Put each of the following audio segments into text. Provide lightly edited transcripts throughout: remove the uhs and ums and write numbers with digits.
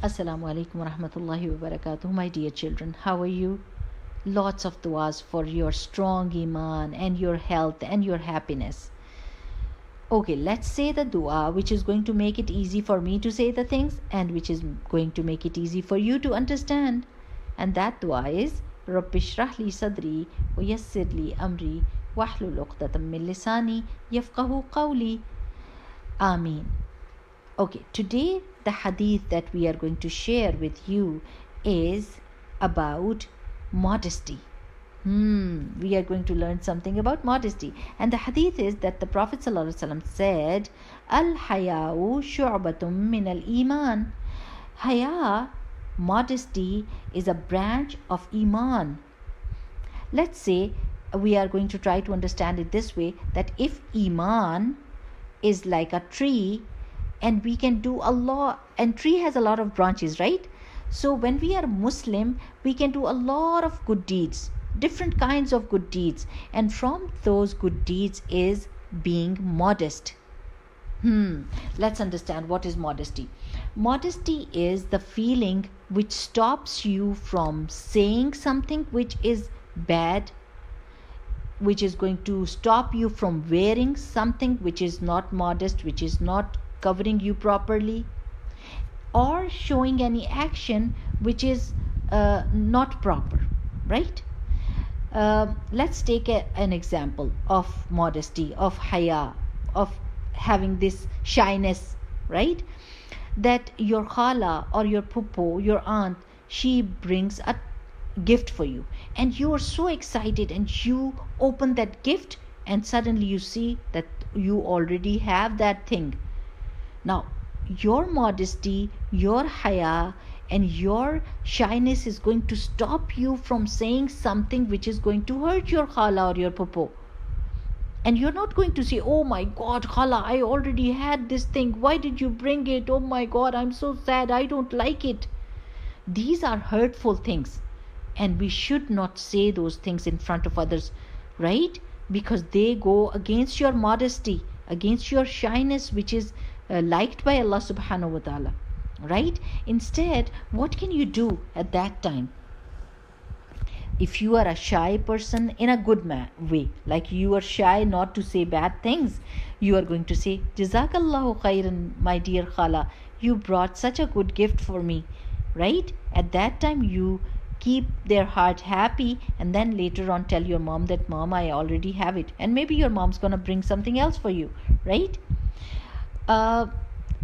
Assalamu alaikum wa rahmatullahi wa barakatuh. My dear children, how are you? Lots of du'as for your strong iman and your health and your happiness. Okay, let's say the dua which is going to make it easy for me to say the things and which is going to make it easy for you to understand. And that dua is Rabbi shrah li sadri wa yassir li amri wahlul uqdatam min lisani yafqahu qawli. Ameen. Okay, today the hadith that we are going to share with you is about modesty. We are going to learn something about modesty. And the hadith is that the Prophet ﷺ said, Al-haya'u shu'batum min al-iman. Haya, modesty, is a branch of iman. Let's say we are going to try to understand it this way, that if iman is like a tree, and we can do a lot, and tree has a lot of branches, right? So when we are Muslim, we can do a lot of good deeds, different kinds of good deeds, and from those good deeds is being modest. Let's understand what is modesty. Modesty is the feeling which stops you from saying something which is bad, which is going to stop you from wearing something which is not modest, which is not covering you properly, or showing any action which is not proper, right? Let's take an example of modesty, of haya, of having this shyness, right? That your khala or your pupo, your aunt, she brings a gift for you, and you are so excited, and you open that gift, and suddenly you see that you already have that thing. Now, your modesty, your haya, and your shyness is going to stop you from saying something which is going to hurt your khala or your popo. And you're not going to say, oh my God, khala, I already had this thing. Why did you bring it? Oh my God, I'm so sad. I don't like it. These are hurtful things. And we should not say those things in front of others, right? Because they go against your modesty, against your shyness, which is liked by Allah subhanahu wa ta'ala, right? Instead, what can you do at that time? If you are a shy person in a good way, like you are shy not to say bad things, you are going to say, Jazakallahu khairan, my dear khala, you brought such a good gift for me, right? At that time, you keep their heart happy, and then later on tell your mom that, Mom, I already have it. And maybe your mom's gonna bring something else for you, right?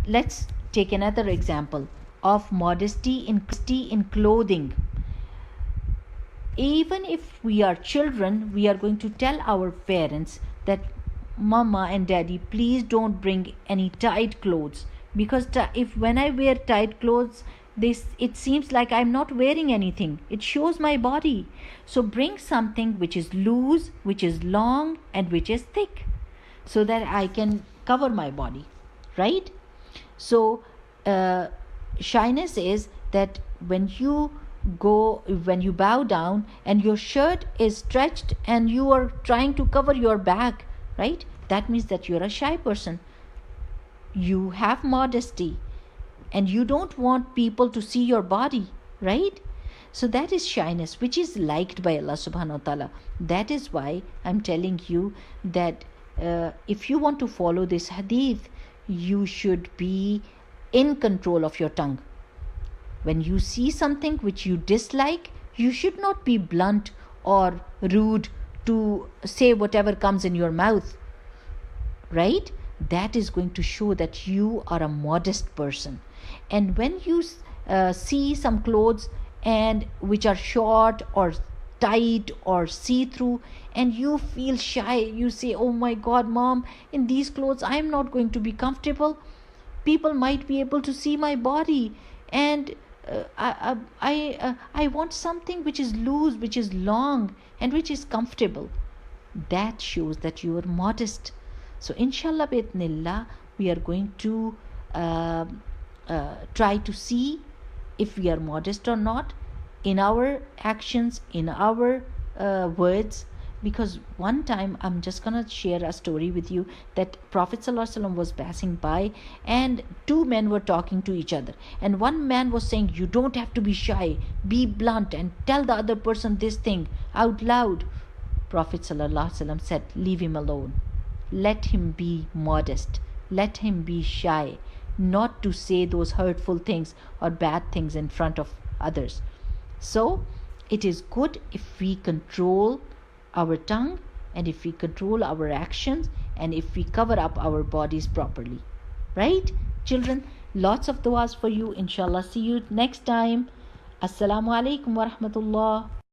Let's take another example of modesty in clothing. Even if we are children, we are going to tell our parents that, Mama and Daddy, please don't bring any tight clothes, because if when I wear tight clothes, it seems like I'm not wearing anything. It shows my body. So bring something which is loose, which is long, and which is thick, so that I can cover my body, right? So shyness is that when you bow down and your shirt is stretched and you are trying to cover your back, right? That means that you're a shy person. You have modesty and you don't want people to see your body, right? So that is shyness, which is liked by Allah subhanahu wa ta'ala. That is why I'm telling you that if you want to follow this hadith, you should be in control of your tongue. When you see something which you dislike, you should not be blunt or rude to say whatever comes in your mouth, right? That is going to show that you are a modest person. And when you see some clothes and which are short or tight or see-through, and you feel shy, you say, oh my God, Mom, in these clothes I am not going to be comfortable. People might be able to see my body, and I want something which is loose, which is long, and which is comfortable. That shows that you are modest. So inshallah bi'idhnillah, we are going to try to see if we are modest or not in our actions, in our words. Because one time, I'm just gonna share a story with you, that Prophet ﷺ was passing by, and two men were talking to each other, and one man was saying, you don't have to be shy, be blunt and tell the other person this thing out loud. Prophet ﷺ said, leave him alone. Let him be modest. Let him be shy, not to say those hurtful things or bad things in front of others. So it is good if we control our tongue, and if we control our actions, and if we cover up our bodies properly. Right? Children, lots of du'as for you. Inshallah, see you next time. Assalamu alaikum wa rahmatullah.